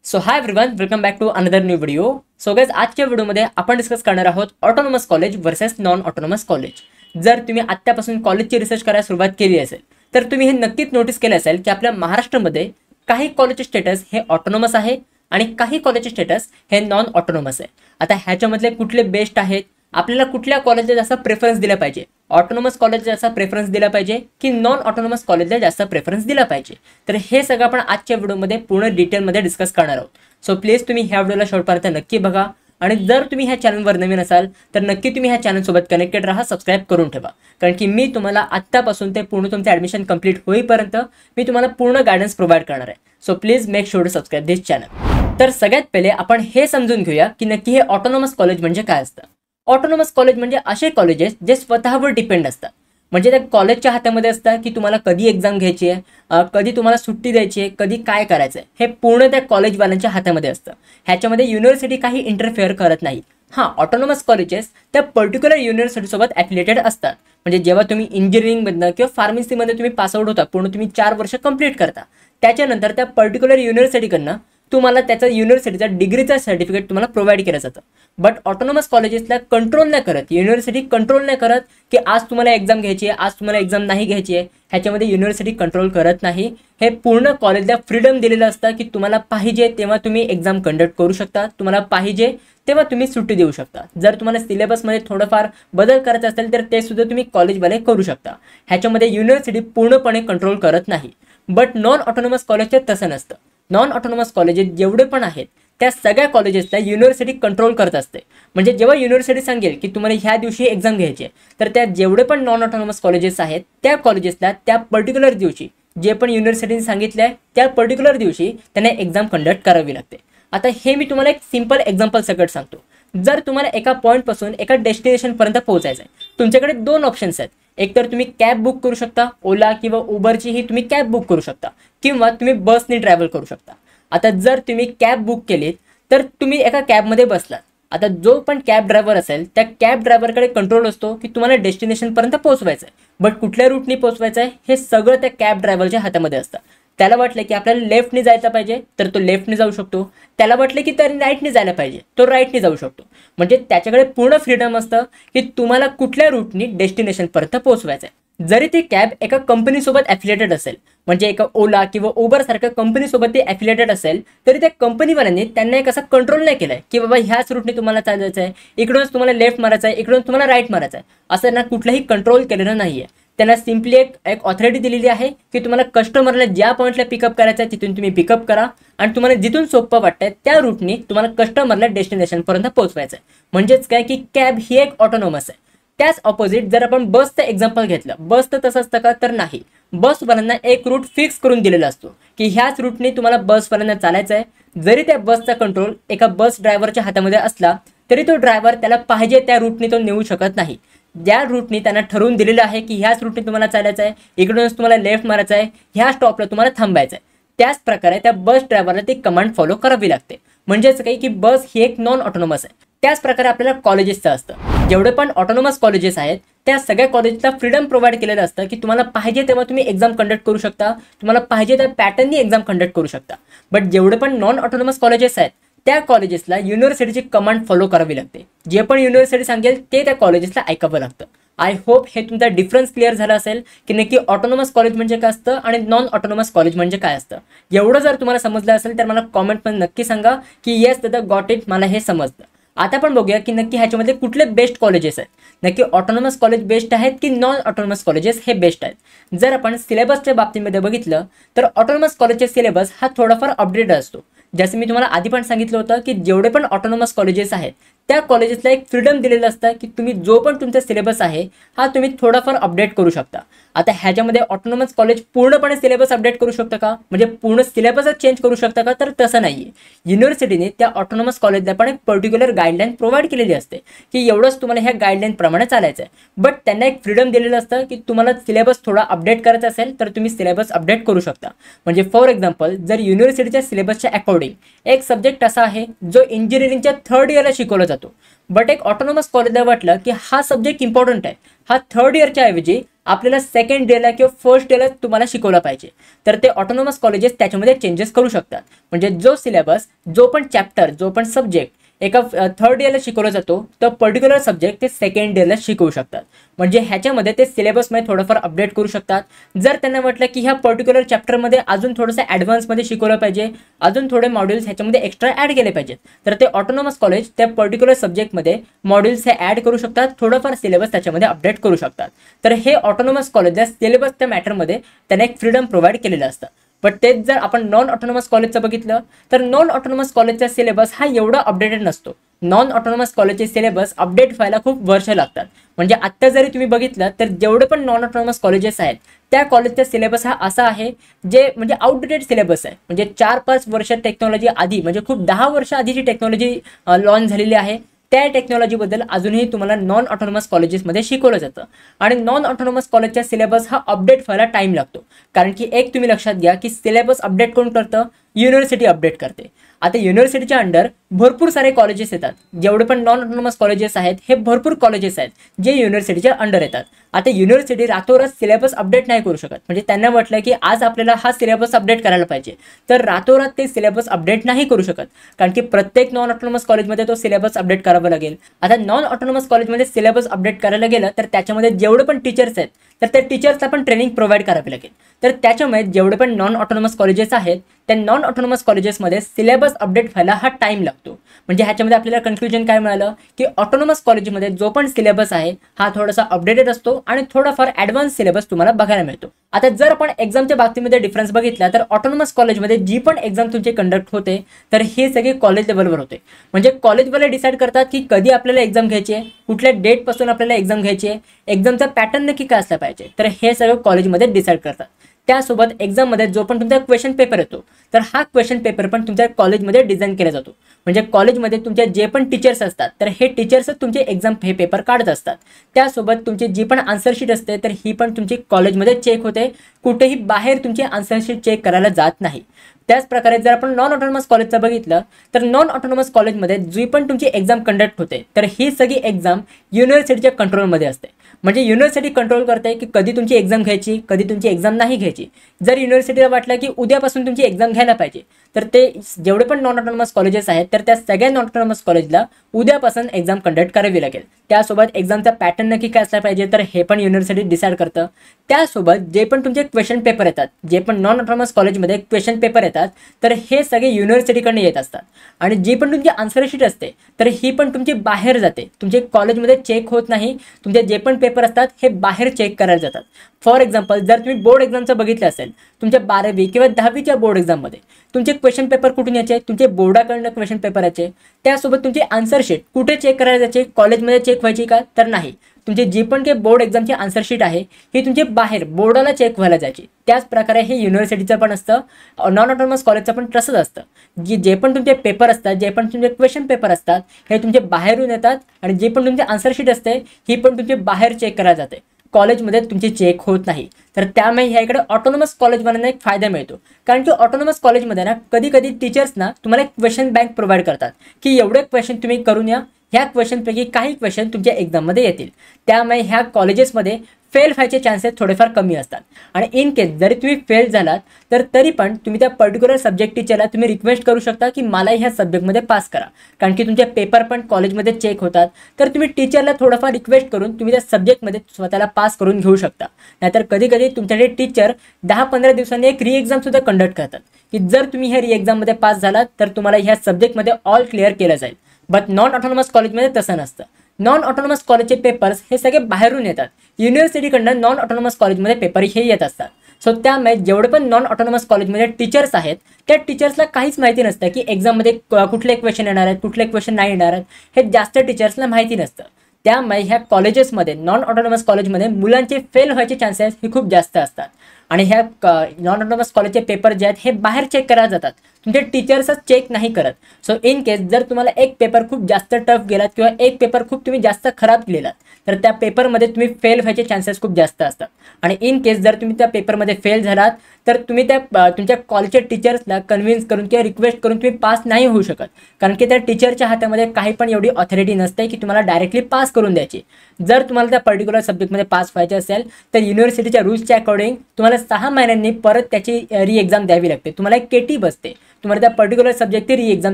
So hi everyone, welcome back to another new video. So guys, आजच्या व्हिडिओमध्ये आपण discuss करणार आहोत autonomous college versus non autonomous college. जर तुम्ही आत्तापासून कॉलेजची रिसर्च करायला सुरुवात केली असेल तर तुम्ही हे नक्कीच नोटीस केलं असेल की आपल्या महाराष्ट्रामध्ये काही कॉलेजचे स्टेटस हे ऑटोनॉमस आहे आणि काही कॉलेजचे स्टेटस हे नॉन ऑटोनॉमस आहे. आता ह्याच्यामधले कुठले बेस्ट आहेत, आपल्याला कुठल्या कॉलेजला जास्त प्रेफरन्स दिला पाहिजे, ऑटोनॉमस कॉलेजला जास्त प्रेफरन्स दिला पाहिजे की नॉन ऑटोनॉमस कॉलेजला जास्त प्रेफरन्स दिला पाहिजे, तर हे सगळं आपण आजच्या व्हिडिओमध्ये पूर्ण डिटेलमध्ये डिस्कस करणार आहोत. सो प्लीज तुम्ही ह्या व्हिडिओला शेवटपर्यंत नक्की बघा आणि जर तुम्ही ह्या चॅनलवर नवीन असाल तर नक्की तुम्ही ह्या चॅनलसोबत कनेक्टेड राहा, सबस्क्राईब करून ठेवा. कारण की मी तुम्हाला आत्तापासून ते पूर्ण तुमचं ॲडमिशन कंप्लीट होईपर्यंत मी तुम्हाला पूर्ण गायडन्स प्रोव्हाइड करणार आहे. So please make sure to subscribe this channel. तर सगळ्यात पहिले आपण हे समजून घेऊया की नक्की हे ऑटोनॉमस कॉलेज म्हणजे काय असतं. ऑटोनॉमस कॉलेज म्हणजे असे कॉलेजेस जे स्वतःवर डिपेंड असतात. म्हणजे त्या कॉलेजच्या हातामध्ये असतं की तुम्हाला कधी एक्झाम घ्यायची आहे, कधी तुम्हाला सुट्टी द्यायची आहे, कधी काय करायचं आहे, हे पूर्ण त्या कॉलेजवाल्यांच्या हातामध्ये असतं. ह्याच्यामध्ये युनिव्हर्सिटी काही इंटरफेअर करत नाही. हां, ऑटोनॉमस कॉलेजेस त्या पर्टिक्युलर युनिव्हर्सिटीसोबत ॲफिलिएटेड असतात. म्हणजे जेव्हा तुम्ही इंजिनिअरिंगमधनं किंवा फार्मसीमध्ये तुम्ही पासआउट होता, पूर्ण तुम्ही 4 वर्ष कंप्लीट करता, त्याच्यानंतर त्या पर्टिक्युलर युनिव्हर्सिटीकडनं तुम्हाला त्याचा युनिव्हर्सिटीचा डिग्रीचा सर्टिफिकेट तुम्हाला प्रोव्हाइड केलं जातं. बट ऑटोनॉमस कॉलेजेसला कंट्रोल नाही करत, युनिव्हर्सिटी कंट्रोल नाही करत की आज तुम्हाला एक्झाम घ्यायची आहे, आज तुम्हाला एक्झाम नाही घ्यायची आहे. ह्याच्यामध्ये युनिव्हर्सिटी कंट्रोल करत नाही. हे पूर्ण कॉलेजला फ्रीडम दिलेलं असतं की तुम्हाला पाहिजे तेव्हा तुम्ही एक्झाम कंडक्ट करू शकता, तुम्हाला पाहिजे तेव्हा तुम्ही सुट्टी देऊ शकता. जर तुम्हाला सिलेबसमध्ये थोडंफार बदल करायचा असेल तर ते सुद्धा तुम्ही कॉलेजवाले करू शकता. ह्याच्यामध्ये युनिव्हर्सिटी पूर्णपणे कंट्रोल करत नाही. बट नॉन ऑटोनॉमस कॉलेजचे तसं नसतं. नॉन ऑटोनॉमस कॉलेजेस जेवढे पण आहेत त्या सगळ्या कॉलेजेसला युनिव्हर्सिटी कंट्रोल करत असते. म्हणजे जेव्हा युनिव्हर्सिटी सांगेल की तुम्हाला ह्या दिवशी एक्झाम घ्यायची आहे, तर त्या जेवढे पण नॉन ऑटोनॉमस कॉलेजेस आहेत त्या कॉलेजेसला त्या पर्टिक्युलर दिवशी जे पण युनिव्हर्सिटीने सांगितलं आहे त्या पर्टिक्युलर दिवशी त्यांना एक्झाम कंडक्ट करावी लागते. आता हे मी तुम्हाला एक सिंपल एक्झाम्पल सकट सांगतो. जर तुम्हाला एका पॉईंटपासून एका डेस्टिनेशनपर्यंत पोहोचायचं आहे, तुमच्याकडे 2 ऑप्शन्स आहेत. एक तर तुम्ही कॅब बुक करू शकता, ओला किंवा उबरची ही तुम्ही कॅब बुक करू शकता, किंवा तुम्ही बसने ट्रॅव्हल करू शकता. आता जर तुम्ही कॅब बुक केलीत तर तुम्ही एका कॅबमध्ये बसलात. आता जो पण कॅब ड्रायव्हर असेल त्या कॅब ड्रायव्हरकडे कंट्रोल असतो की तुम्हाला डेस्टिनेशनपर्यंत पोहोचवायचं आहे. बट कुठल्या रूटनी पोहोचवायचं आहे हे सगळं त्या कॅब ड्रायव्हरच्या हातामध्ये असतं. त्याला वाटलं की आपल्याला लेफ्टने जायचं पाहिजे तर तो लेफ्टने जाऊ शकतो, त्याला वाटलं की तर राईटने जायला पाहिजे तो राईटने जाऊ शकतो. म्हणजे त्याच्याकडे पूर्ण फ्रीडम असतं की तुम्हाला कुठल्या रूटनी डेस्टिनेशनपर्यंत पोहोचवायचं आहे. जरी ती कॅब एका कंपनीसोबत ॲफिलिएटेड असेल, म्हणजे एका ओला किंवा उबर सारख्या कंपनीसोबत ते ॲफिलिएटेड असेल, तरी त्या कंपनीवाल्यांनी त्यांना एक असा कंट्रोल नाही केलाय की बाबा ह्याच रूटने तुम्हाला चालायचं आहे, इकडूनच तुम्हाला लेफ्ट मारायचं आहे, इकडून तुम्हाला राईट मारायचं आहे, असं ना कुठलंही कंट्रोल केलेलं नाहीये. त्यांना सिम्पली एक ऑथॉरिटी दिलेली आहे की तुम्हाला कस्टमरला ज्या पॉईंटला पिकअप करायचं आहे तिथून तुम्ही पिकअप करा आणि तुम्हाला जिथून सोपं वाटतंय त्या रूटने तुम्हाला कस्टमरला डेस्टिनेशनपर्यंत पोहोचवायचं आहे. म्हणजेच काय की कॅब ही एक ऑटोनॉमस आहे. त्याच ऑपोजिट जर आपण बसचं एक्झाम्पल घेतलं, बस तर तसं असतं का तर नाही. बसवाल्यांना एक रूट फिक्स करून दिलेला असतो की ह्याच रूटने तुम्हाला बसवाल्यांना चालायचं आहे. जरी त्या बसचा कंट्रोल एका बस ड्रायव्हरच्या हातामध्ये असला तरी तो ड्रायव्हर त्याला पाहिजे त्या रूटने तो नेऊ शकत नाही. ज्या रूटने त्यांना ठरवून दिलेलं आहे की ह्याच रूटने तुम्हाला चालायचं आहे, इकडूनच तुम्हाला लेफ्ट मारायचं आहे, ह्या स्टॉपला तुम्हाला थांबायचं आहे, त्याच प्रकारे त्या बस ड्रायव्हरला ती कमांड फॉलो करावी लागते. म्हणजेच काही की बस ही एक नॉन ऑटोनॉमस आहे. त्याच प्रकारे आपल्याला कॉलेजेसचं असतं. जेवढे पण ऑटोनॉमस कॉलेजेस आहेत त्या सगळ्या कॉलेजला फ्रीडम प्रोव्हाइड केलेलं असतं की तुम्हाला पाहिजे तेव्हा तुम्ही एक्झाम कंडक्ट करू शकता, तुम्हाला पाहिजे त्या पॅटर्ननी एक्झाम कंडक्ट करू शकता. बट जेवढे पण नॉन ऑटोनॉमस कॉलेजेस आहेत त्या कॉलेजेसला युनिव्हर्सिटीची कमांड फॉलो करावी लागते. जे पण युनिव्हर्सिटी सांगेल ते त्या कॉलेजेसला ऐकावं लागतं. आय होप हे तुमचा डिफरन्स क्लिअर झाला असेल की नक्की ऑटोनॉमस कॉलेज म्हणजे काय असतं आणि नॉन ऑटोनॉमस कॉलेज म्हणजे काय असतं. एवढं जर तुम्हाला समजलं असेल तर मला कॉमेंटमध्ये नक्की सांगा की येस दादा गॉट इट, मला हे समजलं. आता आपण बघूया की नक्की ह्याच्यामध्ये कुठले बेस्ट कॉलेजेस आहेत. नक्की ऑटोनॉमस कॉलेज बेस्ट आहेत की नॉन ऑटोनॉमस कॉलेजेस हे बेस्ट आहेत. जर आपण सिलेबसच्या बाबतीमध्ये बघितलं तर ऑटोनॉमस कॉलेजचे सिलेबस हा थोडाफार अपडेटेड असतो. जसं मी तुम्हाला आधी पण सांगितलं होतं की जेवढे पण ऑटोनॉमस कॉलेजेस आहेत त्या कॉलेजेसला एक फ्रीडम दिलेलं असतं की तुम्ही जो पण तुमचा सिलेबस आहे हा तुम्ही थोडाफार अपडेट करू शकता. आता ह्याच्यामध्ये ऑटोनॉमस कॉलेज पूर्णपणे सिलेबस अपडेट करू शकतं का, म्हणजे पूर्ण सिलेबसच चेंज करू शकता का, तर तसं नाही आहे. युनिव्हर्सिटीने त्या ऑटोनॉमस कॉलेजला पण एक पर्टिक्युलर गाईडलाईन प्रोव्हाइड केलेली असते की एवढंच तुम्हाला ह्या गाईडलाईनप्रमाणे चालायचं आहे. बट त्यांना एक फ्रीडम दिलेलं असतं की तुम्हाला सिलेबस थोडा अपडेट करायचा असेल तर तुम्ही सिलेबस अपडेट करू शकता. म्हणजे फॉर एक्झाम्पल जर युनिव्हर्सिटीच्या सिलेबसच्या अकॉर्डिंग एक सब्जेक्ट असा आहे जो इंजिनिअरिंगच्या 3rd इयरला शिकवला जातो, जातो. बट एक ऑटोनॉमस कॉलेजला वाटलं की हा सब्जेक्ट इम्पॉर्टंट आहे, हा थर्ड इयरच्या ऐवजी आपल्याला सेकंड इयरला किंवा फर्स्ट इयरला तुम्हाला शिकवला पाहिजे, तर ते ऑटोनॉमस कॉलेजेस त्याच्यामध्ये चेंजेस करू शकतात. म्हणजे जो सिलेबस, जो पण चॅप्टर, जो पण सब्जेक्ट एका थर्ड इयरला शिकवला जातो, तर पर्टिक्युलर सब्जेक्ट ते सेकंड इयरला शिकवू शकतात. म्हणजे ह्याच्यामध्ये ते सिलेबसमध्ये थोडंफार अपडेट करू शकतात. जर त्यांना वाटलं की ह्या पर्टिक्युलर चॅप्टरमध्ये अजून थोडंसं ॲडव्हान्समध्ये शिकवलं पाहिजे, अजून थोडे मॉड्यूल्स ह्याच्यामध्ये एक्स्ट्रा ॲड केले पाहिजेत, तर ते ऑटोनॉमस कॉलेज त्या पर्टिक्युलर सब्जेक्टमध्ये मॉड्यूल्स हे ॲड करू शकतात, थोडंफार सिलेबस त्याच्यामध्ये अपडेट करू शकतात. तर हे ऑटोनॉमस कॉलेजला सिलेबसच्या मॅटरमध्ये त्यांना एक फ्रीडम प्रोव्हाइड केलेलं असतं. बट तेच जर आपण नॉन ऑटोनॉमस कॉलेजचं बघितलं, तर नॉन ऑटोनॉमस कॉलेजचा सिलेबस हा एवढा अपडेटेड नसतो. नॉन ऑटोनॉमस कॉलेजचे सिलेबस अपडेट व्हायला खूप वर्ष लागतात. म्हणजे आत्ता जरी तुम्ही बघितलं तर जेवढे पण नॉन ऑटोनॉमस कॉलेजेस आहेत त्या कॉलेजचा सिलेबस हा असा आहे जे म्हणजे आउटडेटेड सिलेबस आहे. म्हणजे 4-5 वर्ष टेक्नॉलॉजी आधी, म्हणजे खूप 10 वर्ष आधीची टेक्नॉलॉजी लॉन्च झालेली आहे. त्या टेक्नॉलॉजीबद्दल अजूनही तुम्हाला नॉन ऑटोनॉमस कॉलेजेसमध्ये शिकवलं जातं. आणि नॉन ऑटोनॉमस कॉलेजचा सिलेबस हा अपडेट व्हायला टाइम लागतो. कारण की एक तुम्ही लक्षात घ्या की सिलेबस अपडेट कोण करतं? युनिव्हर्सिटी अपडेट करते. आता युनिव्हर्सिटीच्या अंडर भरपूर सारे कॉलेजेस येतात. जेवढे पण नॉन ऑटोनॉमस कॉलेजेस आहेत हे भरपूर कॉलेजेस आहेत जे युनिव्हर्सिटीच्या अंडर येतात. आता युनिव्हर्सिटी रातोरात सिलेबस अपडेट नाही करू शकत. म्हणजे त्यांना वाटलं की आज आपल्याला हा सिलेबस अपडेट करायला पाहिजे, तर रातोरात ते सिलेबस अपडेट नाही करू शकत. कारण की प्रत्येक नॉन ऑटोनॉमस कॉलेजमध्ये तो सिलेबस अपडेट करावा लागेल. आता नॉन ऑटोनॉमस कॉलेजमध्ये सिलेबस अपडेट करायला गेलं तर त्याच्यामध्ये जेवढे पण टीचर्स आहेत तर त्या टीचर्सला पण ट्रेनिंग प्रोव्हाइड करावी लागेल. तर त्याच्यामुळे जेवढे पण नॉन ऑटोनॉमस कॉलेजेस आहेत त्या नॉन ऑटोनॉमस कॉलेजेसमध्ये सिलेबस अपडेट व्हायला हा टाइम लागतो. म्हणजे ह्याच्यामध्ये आपल्याला कन्क्लुजन काय मिळालं की ऑटोनॉमस कॉलेजमध्ये जो पण सिलेबस आहे हा थोडासा अपडेटेड असतो आणि थोडाफार ॲडव्हान्स सिलेबस तुम्हाला बघायला मिळतो. आता जर आपण एक्झामच्या बाबतीमध्ये डिफरन्स बघितला तर ऑटोनॉमस कॉलेजमध्ये जी पण एक्झाम तुमची कंडक्ट होते तर हे सगळे कॉलेज लेवलवर होते. म्हणजे कॉलेजवाले डिसाईड करतात की कधी आपल्याला एक्झाम घ्यायची आहे, कुठल्या डेटपासून आपल्याला एक्झाम घ्यायची आहे, एक्झामचा पॅटर्न नक्की काय असला पाहिजे, तर हे सगळं कॉलेजमध्ये डिसाईड करतात. त्यासोबत एक्झाममध्ये जो पण तुमचा क्वेश्चन पेपर येतो तर हा क्वेश्चन पेपर पण तुमच्या कॉलेजमध्ये डिझाईन केला जातो. म्हणजे कॉलेजमध्ये तुमचे जे पण टीचर्स असतात तर हे टीचर्सच तुमचे एक्झाम हे पेपर काढत असतात. त्यासोबत तुमची जी पण आन्सर शीट असते तर ही पण तुमची कॉलेजमध्ये चेक होते. कुठेही बाहेर तुमची आन्सर शीट चेक करायला जात नाही. त्याच प्रकारे जर आपण नॉन ऑटोनॉमस कॉलेजचं बघितलं तर नॉन ऑटोनॉमस कॉलेजमध्ये जी पण तुमची एक्झाम कंडक्ट होते तर ही सगळी एक्झाम युनिव्हर्सिटीच्या कंट्रोलमध्ये असते. म्हणजे युनिव्हर्सिटी कंट्रोल करते की कधी तुमची एक्झाम घ्यायची, कधी तुमची एक्झाम नाही घ्यायची. जर युनिव्हर्सिटीला वाटलं की उद्यापासून तुमची एक्झाम घ्यायला पाहिजे तर ते जेवढे पण नॉन ऑटोनॉमस कॉलेजेस आहेत तर त्या सगळ्या नॉन ऑटोनॉमस कॉलेजला उद्यापासून एक्झाम कंडक्ट करावी लागेल. त्यासोबत एक्झामचा पॅटर्न नक्की काय असला पाहिजे तर हे पण युनिव्हर्सिटी डिसाईड करतं. त्यासोबत जे पण तुमचे क्वेश्चन पेपर येतात, जे पण नॉन ऑटोनॉमस कॉलेजमध्ये क्वेश्चन पेपर येतात तर हे सगळे युनिव्हर्सिटीकडून येत असतात. आणि जी पण तुमची आन्सर शीट असते तर ही पण तुमची बाहेर जाते, तुमचे कॉलेजमध्ये चेक होत नाही. तुमचे जे पण पेपर असतात हे बाहेर चेक करायला जातात. फॉर एक्झाम्पल जर तुम्ही बोर्ड एक्झामचं बघितलं असेल, तुमच्या 12वी किंवा 10वीच्या बोर्ड एक्झाममध्ये तुमचे क्वेश्चन पेपर कुठून यायचे, तुमचे बोर्डाकडनं क्वेश्चन पेपर यायचे. त्यासोबत तुमची आन्सर शीट कुठे चेक करायला जायचे, कॉलेजमध्ये चेक व्हायची का, तर नाही. तुमचे जी पण काही बोर्ड एक्झामची आन्सर शीट आहे ही तुमची बाहेर बोर्डाला चेक व्हायला जायची. त्याच प्रकारे हे युनिव्हर्सिटीचं पण असतं, नॉन ऑटोनॉमस कॉलेजचं पण तसंच असतं. जे पण तुमचे पेपर असतात, जे पण तुमचे क्वेश्चन पेपर असतात हे तुमचे बाहेरून येतात आणि जे पण तुमची आन्सर शीट असते ही पण तुमची बाहेर चेक करायला जाते. कॉलेजमध्ये तुमची चेक होत नाही. तर त्यामुळे ह्या इकडे ऑटोनॉमस कॉलेजवाल्यांना एक फायदा मिळतो. कारण की ऑटोनॉमस कॉलेजमध्ये ना कधी कधी टीचर्स ना तुम्हाला एक क्वेश्चन बँक प्रोव्हाइड करतात की एवढे क्वेश्चन तुम्ही करून या, ह्या क्वेश्चनपैकी काही क्वेश्चन तुमच्या एक्झाममध्ये येतील. त्यामुळे ह्या कॉलेजेसमध्ये फेल व्हायचे चान्सेस थोडेफार कमी असतात. आणि इन केस जरी तुम्ही फेल झालात तर तरी पण तुम्ही त्या पर्टिक्युलर सब्जेक्ट टीचरला तुम्ही रिक्वेस्ट करू शकता की मला ह्या सब्जेक्टमध्ये पास करा. कारण की तुमचे पेपर पण कॉलेजमध्ये चेक होतात. तर तुम्ही टीचरला थोडंफार रिक्वेस्ट करून तुम्ही त्या सब्जेक्टमध्ये स्वतःला पास करून घेऊ शकता. नाहीतर कधी कधी तुमच्याकडे टीचर 10-15 दिवसांनी एक री एक्झामसुद्धा कंडक्ट करतात की जर तुम्ही ह्या री एक्झाममध्ये पास झालात तर तुम्हाला ह्या सब्जेक्टमध्ये ऑल क्लिअर केलं जाईल. बट नॉन ऑटोनॉमस कॉलेजमध्ये तसं नसतं. नॉन ऑटोनॉमस कॉलेजचे पेपर्स हे सगळे बाहेरून येतात. युनिव्हर्सिटीकडनं नॉन ऑटोनॉमस कॉलेजमध्ये पेपर हे येत असतात. सो त्यामुळे जेवढे पण नॉन ऑटोनॉमस कॉलेजमध्ये टीचर्स आहेत त्या टीचर्सला काहीच माहिती नसतं की एक्झाममध्ये कुठले क्वेश्चन येणार आहेत, कुठले क्वेश्चन नाही येणार आहेत, हे जास्त टीचर्सला माहिती नसतं. त्यामुळे ह्या कॉलेजेसमध्ये नॉन ऑटोनॉमस कॉलेजमध्ये मुलांचे फेल व्हायचे चान्सेस हे खूप जास्त असतात. आणि ह्या नॉन ऑटोनॉमस कॉलेजचे पेपर जे आहेत हे बाहेर चेक करायला जातात. तुमचे टीचर्सच चेक नाही करत. सो इन केस जर तुम्हाला एक पेपर खूप जास्त टफ गेलात किंवा एक पेपर खूप तुम्ही जास्त खराब केलात तर त्या पेपरमध्ये तुम्ही फेल व्हायचे चान्सेस खूप जास्त असतात. आणि इन केस जर तुम्ही त्या पेपरमध्ये फेल झालात तर तुम्ही त्या तुमच्या कॉलेजच्या टीचर्सला कन्व्हिन्स करून किंवा रिक्वेस्ट करून तुम्ही पास नाही होऊ शकत. कारण की त्या टीचरच्या हातामध्ये काही पण एवढी ऑथॉरिटी नसते की तुम्हाला डायरेक्टली पास करून द्यायची. जर तुम्हाला त्या पर्टिक्युलर सब्जेक्टमध्ये पास व्हायचे असेल तर युनिव्हर्सिटीच्या रूल्सच्या अकॉर्डिंग तुम्हाला 6 महिन्यांनी परत त्याची री एक्झाम द्यावी लागते. तुम्हाला एक केटी बसते, तुम्हाला त्या पर्टिक्युलर सब्जेक्टची री एक्झाम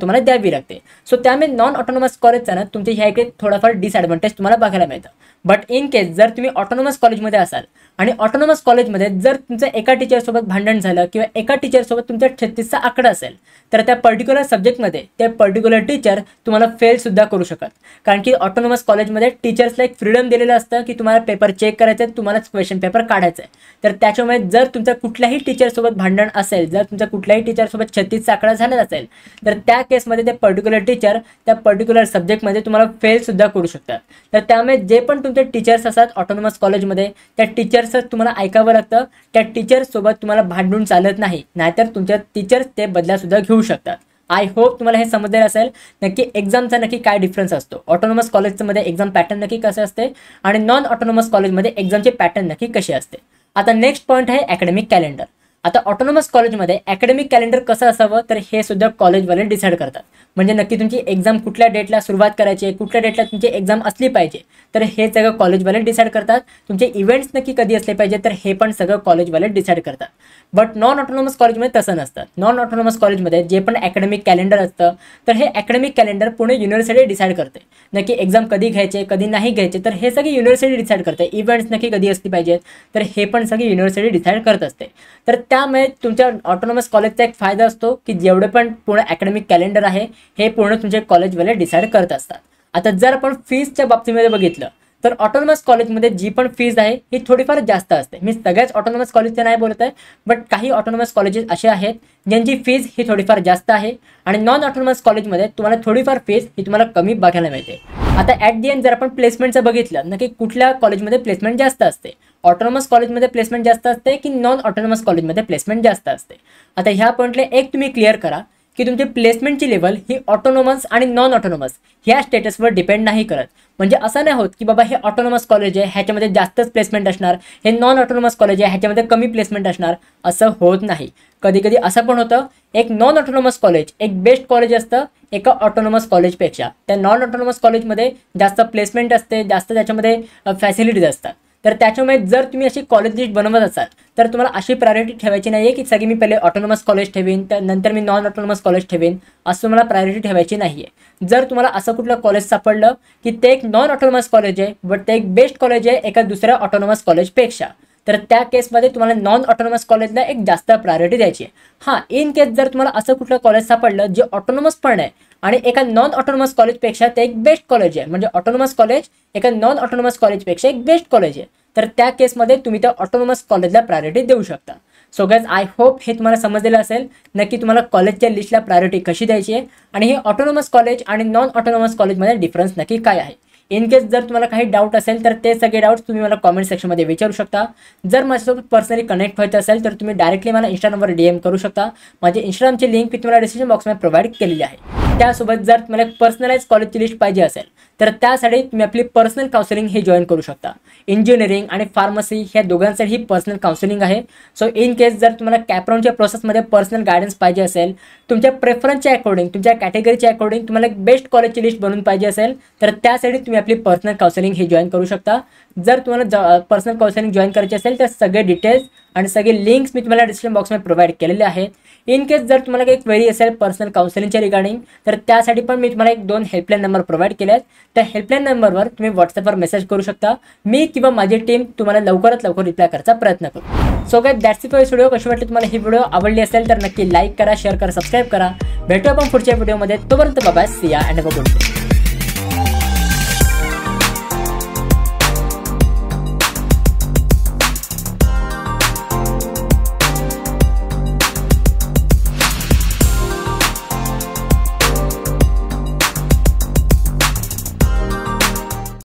तुम्हाला द्यावी लागते. सो त्यामुळे नॉन ऑटोनॉमस कॉलेजचा ना तुमच्या ह्या इकडे थोडाफार डिसएडव्हान्टेज तुम्हाला बघायला मिळतं. बट इन केस जर तुम्ही ऑटोनॉमस कॉलेजमध्ये असाल आणि ऑटोनॉमस कॉलेजमध्ये जर तुमचं एका टीचरसोबत भांडण झालं किंवा एका टीचरसोबत तुमच्या 36चा आकडा असेल तर त्या पर्टिक्युलर सब्जेक्टमध्ये ते पर्टिक्युलर टीचर तुम्हाला फेलसुद्धा करू शकत. कारण की ऑटोनॉमस कॉलेजमध्ये टीचर्सला एक फ्रीडम दिलेलं असतं की तुम्हाला पेपर चेक करायचं आहे, तुम्हालाच क्वेश्चन पेपर काढायचं आहे. तर त्याच्यामुळे जर तुमच्या कुठल्याही टीचरसोबत भांडण असेल, जर तुमच्या कुठल्याही टीचरसोबत 36चा आकडा झाला असेल तर त्या केसमध्ये ते पर्टिक्युलर टीचर त्या पर्टिक्युलर सब्जेक्टमध्ये तुम्हाला फेलसुद्धा करू शकतात. तर त्यामुळे जे पण तुमचे टीचर्स असतात ऑटोनॉमस कॉलेजमध्ये त्या टीचर्सच तुम्हाला ऐकावं लागतं. त्या टीचर्ससोबत तुम्हाला भांडून चालत नाही, नाहीतर तुमच्या टीचर्स ते बदलासुद्धा घेऊ शकतात. आय होप तुम्हाला हे समजलेलं असेल नक्की एक्झामचा नक्की काय डिफरन्स असतो, ऑटोनॉमस कॉलेजमध्ये एक्झाम पॅटर्न नक्की कसं असते आणि नॉन ऑटोनॉमस कॉलेजमध्ये एक्झामचे पॅटर्न नक्की कसे असते. आता नेक्स्ट पॉईंट आहे अकॅडमिक कॅलेंडर. आता ऑटोनॉमस कॉलेजमध्ये अकॅडमिक कॅलेंडर कसं असावं तर हे सुद्धा कॉलेजवाले डिसाईड करतात. म्हणजे नक्की तुमची एक्झाम कुठल्या डेटला सुरुवात करायची आहे, कुठल्या डेटला तुमची एक्झाम असली पाहिजे तर हे सगळं कॉलेजवाले डिसाईड करतात. तुमचे इव्हेंट्स नक्की कधी असले पाहिजे तर हे पण सगळं कॉलेजवाले डिसाईड करतात. बट नॉन ऑटोनॉमस कॉलेजमध्ये तसं नसतं. नॉन ऑटोनॉमस कॉलेजमध्ये जे पण अकॅडमिक कॅलेंडर असतं तर हे academic calendar Pune university decide करते. नक्की एक्झाम कधी घ्यायचे कधी नाही घ्यायचे तर हे सगळी युनिव्हर्सिटी डिसाईड करते. इव्हेंट्स नक्की कधी असली पाहिजेत तर हे पण सगळी युनिव्हर्सिटी डिसाईड करत असते. तर त्यामुळे तुमच्या ऑटोनॉमस कॉलेजचा एक फायदा असतो की जेवढे पण पूर्ण अकॅडमिक कॅलेंडर आहे हे पूर्ण तुमचे कॉलेजवाले डिसाईड करत असतात. आता जर आपण फीजच्या बाबतीमध्ये बघितलं तर ऑटोनॉमस कॉलेजमध्ये जी पण फीज आहे ही थोडीफार जास्त असते. मी सगळ्याच ऑटोनॉमस कॉलेजचे नाही बोलत आहे, बट काही ऑटोनॉमस कॉलेजेस असे आहेत ज्यांची फीज ही थोडीफार जास्त आहे आणि नॉन ऑटोनॉमस कॉलेजमध्ये तुम्हाला थोडीफार फीज ही तुम्हाला कमी बघायला मिळते. आता ॲट दी एंड जर आपण प्लेसमेंटचं बघितलं नक्की कुठल्या कॉलेजमध्ये प्लेसमेंट जास्त असते, ऑटोनॉमस कॉलेजमध्ये प्लेसमेंट जास्त असते की नॉन ऑटोनॉमस कॉलेजमध्ये प्लेसमेंट जास्त असते. आता ह्या पॉईंटला एक तुम्ही क्लिअर करा की तुमची प्लेसमेंटची लेवल ही ऑटोनॉमस आणि नॉन ऑटोनॉमस ह्या स्टेटसवर डिपेंड नाही करत. म्हणजे असं नाही होत की बाबा हे ऑटोनॉमस कॉलेज आहे ह्याच्यामध्ये जास्तच प्लेसमेंट असणार, हे नॉन ऑटोनॉमस कॉलेज आहे ह्याच्यामध्ये कमी प्लेसमेंट असणार, असं होत नाही. कधी कधी असं पण होतं एक नॉन ऑटोनॉमस कॉलेज एक बेस्ट कॉलेज असतं एका ऑटोनॉमस कॉलेजपेक्षा. त्या नॉन ऑटोनॉमस कॉलेजमध्ये जास्त प्लेसमेंट असते, जास्त त्याच्यामध्ये फॅसिलिटीज असतात. तर त्याच्यामुळे जर तुम्ही अशी कॉलेज लिस्ट बनवत असाल तर तुम्हाला अशी प्रायोरिटी ठेवायची नाही आहे की सगळी मी पहिले ऑटोनॉमस कॉलेज ठेवीन तर नंतर मी नॉन ऑटोनॉमस कॉलेज ठेवीन, असं तुम्हाला प्रायोरिटी ठेवायची नाही आहे. जर तुम्हाला असं कुठलं कॉलेज सापडलं की ते एक नॉन ऑटोनॉमस कॉलेज आहे बट ते एक बेस्ट कॉलेज आहे एका दुसऱ्या ऑटोनॉमस कॉलेजपेक्षा तर त्या केसमध्ये तुम्हाला नॉन ऑटोनॉमस कॉलेजला एक जास्त प्रायोरिटी द्यायची आहे. हां, इन केस जर तुम्हाला असं कुठलं कॉलेज सापडलं जे ऑटोनॉमस पण आहे आणि एका नॉन ऑटोनॉमस कॉलेजपेक्षा ते एक बेस्ट कॉलेज आहे, म्हणजे ऑटोनॉमस कॉलेज एका नॉन ऑटोनॉमस कॉलेजपेक्षा एक बेस्ट कॉलेज आहे, तर त्या केसमध्ये तुम्ही त्या ऑटोनॉमस कॉलेजला प्रायोरिटी देऊ शकता. सो गाइज आय होप हे तुम्हाला समजलेलं असेल नक्की तुम्हाला कॉलेजच्या लिस्टला प्रायोरिटी कशी द्यायची आहे आणि हे ऑटोनॉमस कॉलेज आणि नॉन ऑटोनॉमस कॉलेजमध्ये डिफरन्स नक्की काय आहे. इन केस जर तुम्हाला काही डाऊट असेल तर ते सगळे डाऊट्स तुम्ही मला कॉमेंट सेक्शनमध्ये विचारू शकता. जर माझ्यासोबत पर्सनली कनेक्ट व्हायचं असेल तर तुम्ही डायरेक्टली मला इंस्टाग्रामवर DM करू शकता. माझे इंस्टाग्रामची लिंक मी तुम्हाला डिस्क्रिप्शन बॉक्समध्ये प्रोव्हाइड केलेली आहे. त्यासोबत जर तुम्हाला एक पर्सनलाइज कॉलेजची लिस्ट पाहिजे असेल तर त्यासाठी तुम्ही आपली पर्सनल काउन्सिलिंग हे जॉईन करू शकता. इंजिनिअरिंग आणि फार्मसी ह्या दोघांसाठी ही पर्सनल काउन्सिलिंग आहे. सो इन केस जर तुम्हाला कॅपराऊंडच्या प्रोसेसमध्ये पर्सनल गायडन्स पाहिजे असेल, तुमच्या प्रेफरन्सच्या अकॉर्डिंग तुमच्या कॅटेगरीच्या अकॉर्डिंग तुम्हाला एक बेस्ट कॉलेजची लिस्ट बनवून पाहिजे असेल तर त्यासाठी तुम्ही आपली पर्सनल काउन्सिलिंग हे जॉईन करू शकता. जर तुम्हाला पर्सनल काउन्सिलिंग जॉईन करायची असेल तर सगळे डिटेल्स आणि सगळे लिंक्स मी तुम्हाला डिस्क्रिप्शन बॉक्समध्ये प्रोव्हाइड केलेले आहेत. इन केस जर तुम्हाला काही क्वेरी असेल पर्सनल काउन्सिलिंगच्या रिगार्डिंग तर त्यासाठी पण मी तुम्हाला 1-2 हेल्पलाईन नंबर प्रोव्हाइड केले आहेत. त्या हेल्पलाईन नंबरवर तुम्ही व्हॉट्सअपवर मेसेज करू शकता. मी किंवा माझी टीम तुम्हाला लवकरात लवकर रिप्लाय करायचा प्रयत्न करू. So guys that's it for this video. कशी वाटली तुम्हाला ही व्हिडिओ आवडली असेल तर नक्की लाईक करा, शेअर करा, सबस्क्राईब करा. भेटू आपण पुढच्या व्हिडिओमध्ये. तोपर्यंत बाय बाय, सी या and have a good day.